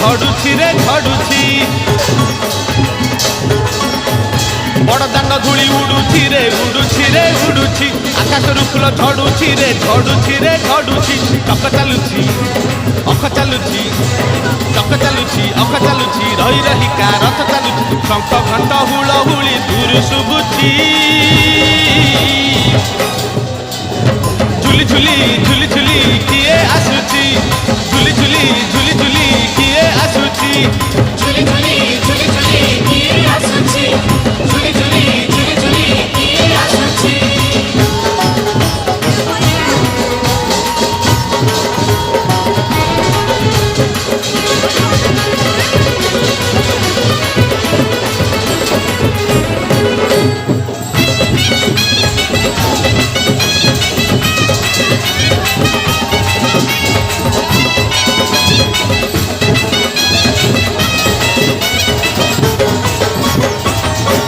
ଝଡ଼ୁଛି ରେ ଝଡ଼ୁଛି ବଡ଼ ଦାଣ୍ଡ ଧୂଳି ଉଡ଼ୁଛି ରେ ଉଡ଼ୁଛି ଆକାଶରୁ ଫୁଲ ଝଡ଼ୁଛି ରେ ଝଡ଼ୁଛି ଚକ ଚାଲୁଛି ଅଖ ଚାଲୁଛି ଚକ ଚାଲୁଛି ଅଖ ଚାଲୁଛି ରହି ରହିକା ରଥ ଚାଲୁଛି ଶଙ୍ଖ ଘଣ୍ଟ ହୁଳହୁଳି ଦୂରୁ ଶୁଭୁଛି ଝୁଲି ଝୁଲି ଝୁଲି ଝୁଲି କିଏ ଆସୁଛି ଝୁଲି ଝୁଲି ଝୁଲି ଝୁଲି କିଏ ଆସୁଛି ଝୁଲି ଝୁଲି ଝୁଲି ଝୁଲି କିଏ ଆସୁଛି ଝୁଲି ଝୁଲି ଝୁଲି ଝୁଲି କିଏ ଆସୁଛି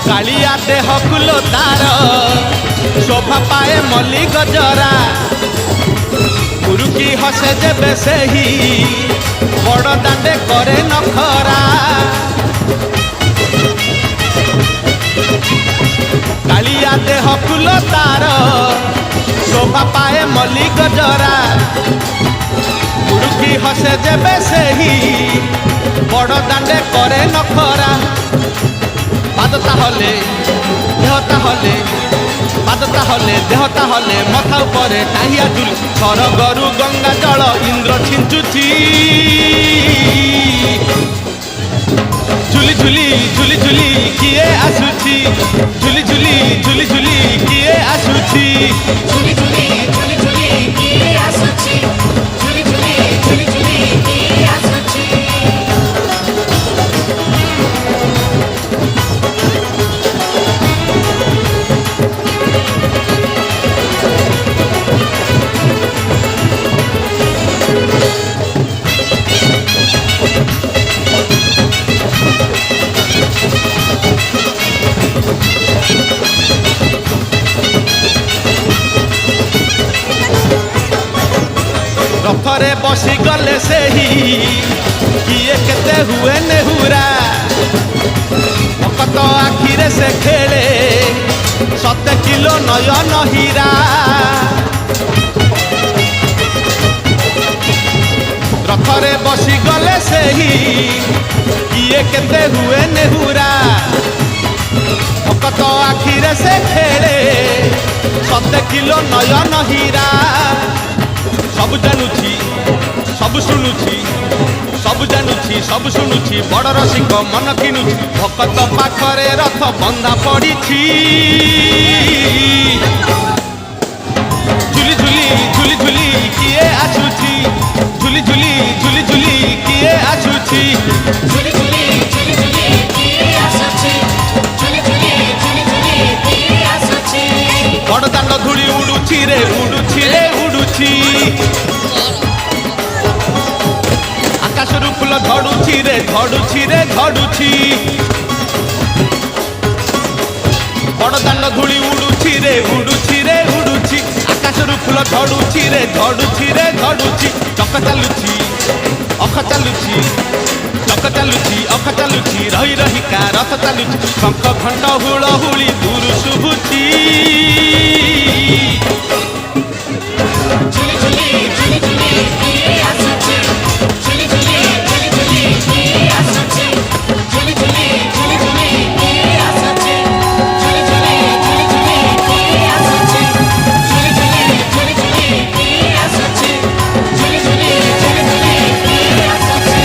କାଳିଆ ଦେହ ଫୁଲ ତାର ଶୋଭା ପାଏ ମଲ୍ଲି ଗଜରା କୁରୁକି ହସେ ଯେବେ ସେହି ବଡ଼ ଦାଣ୍ଡେ କରେ ନଖରା କାଳିଆ ଦେହ ଫୁଲ ତାର ଶୋଭା ପାଏ ମଲ୍ଲି ଗଜରା କୁରୁକି ହସେ ଯେବେ ସେହି ବଡ଼ ଦାଣ୍ଡେ କରେ ନଖରା পাদ তাহলে দেহ তাহলে পাদ তাহলে দেহ তাহলে মাথা উপরে টাহিয়া ঝুলি স্বর্গরু গঙ্গা জল ইন্দ্র ছিঞ্চুছি ঝুলি ঝুলি ঝুলি ঝুলি কিয়ে আসুছি ঝুলি ঝুলি ঝুলি ঝুলি কিয়ে আসুছি ঝুলি ঝুলি ঝুলি ঝুলি কিଏ ଆସୁଛି ଝୁଲି ଝୁଲି ଝୁଲି ଝୁଲି କିଏ ଆସୁଛି ରଥରେ ବସିଗଲେ ସେହି କିଏ କେତେ ହୁଏ ନେହୁରା ଭକତ ଆଖିରେ ସେ ଖେଳେ ସତେ କିଲୋ ନୟନ ହୀରା ରଥରେ ବସିଗଲେ ସେହି କିଏ କେତେ ହୁଏ ନେହୁରା ଭକତ ଆଖିରେ ସେ ଖେଳେ ସତେ କିଲୋ ନୟନ ହୀରା ସବୁ ଜାଣୁଛି ସବୁ ଶୁଣୁଛି ସବୁ ଜାଣୁଛି ସବୁ ଶୁଣୁଛି ବଡ଼ ରସିକ ମନ କିଣୁଛି ଭକତ ପାଖରେ ରଥ ବନ୍ଧା ପଡ଼ିଛି ଝୁଲି ଝୁଲି ଝୁଲି ଝୁଲି କିଏ ଆସୁଛି ଝୁଲି ଝୁଲି ଝୁଲି ଝୁଲି କିଏ ଆସୁଛି ଝୁଲି ଝୁଲି ଝୁଲି ଝୁଲି କିଏ ଆସୁଛି ଝୁଲି ଝୁଲି ଝୁଲି ଝୁଲି କିଏ ଆସୁଛି ବଡ଼ ଦାଣ୍ଡ ଧୂଳି ଉଡ଼ୁଛି ରେ ଉଡ଼ୁଛି ଆକାଶରୁ ଫୁଲ ଝଡ଼ୁଛି ରେ ଝଡ଼ୁଛି ବଡ଼ ଦାଣ୍ଡ ଧୂଳି ଉଡ଼ୁଛି ରେ ଉଡ଼ୁଛି ଆକାଶରୁ ଫୁଲ ଝଡ଼ୁଛି ରେ ଝଡ଼ୁଛି ଚକ ଚାଲୁଛି ଅଖ ଚାଲୁଛି ଚକ ଚାଲୁଛି ଅଖ ଚାଲୁଛି ରହି ରହିକା ରଥ ଚାଲୁଛି ଶଙ୍ଖ ଘଣ୍ଟ ହୁଳହୁଳି ଦୂରୁ ଶୁଭୁଛି ଝୁଲି ଝୁଲି ଝୁଲି ଝୁଲି କିଏ ଆସୁଛି ଝୁଲି ଝୁଲି ଝୁଲି ଝୁଲି କିଏ ଆସୁଛି ଝୁଲି ଝୁଲି ଝୁଲି ଝୁଲି କିଏ ଆସୁଛି ଝୁଲି ଝୁଲି ଝୁଲି ଝୁଲି କିଏ ଆସୁଛି ଝୁଲି ଝୁଲି ଝୁଲି ଝୁଲି କିଏ ଆସୁଛି ଝୁଲି ଝୁଲି ଝୁଲି ଝୁଲି କିଏ ଆସୁଛି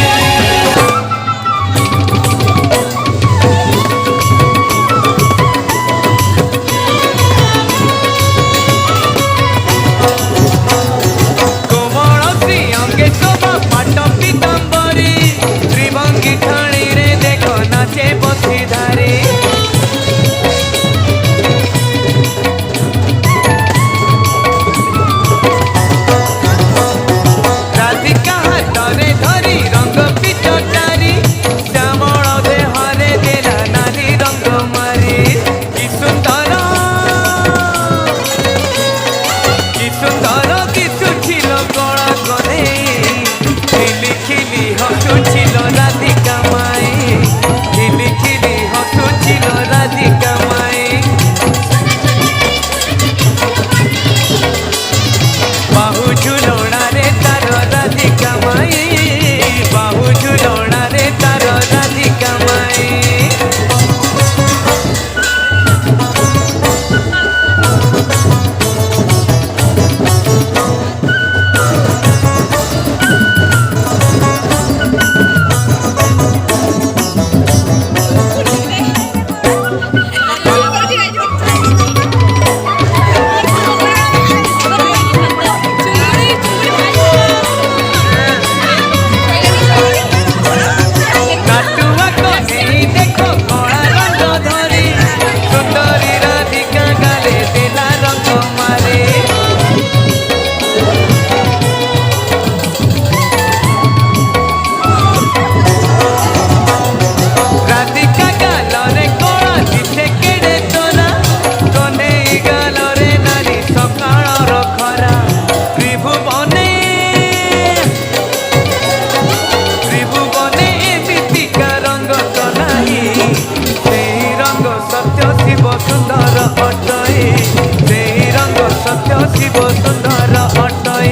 पड़िबो सुंदर अटई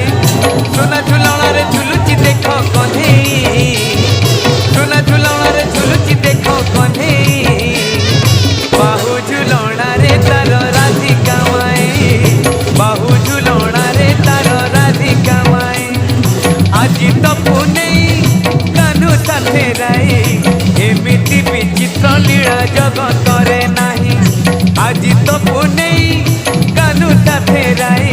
सुना झुलणारे झुलुची देख कन्हई सुना झुलणारे झुलुची देख कन्हई बाहु झुलणारे तार राधिका माई बाहु झुलणारे तार राधिका माई আজি তো পুনেই কানু সাথে রাই এমিতি বিচিত্র লীলা জগতরে নাহি আজি তো পুনেই কানু সাথে রাই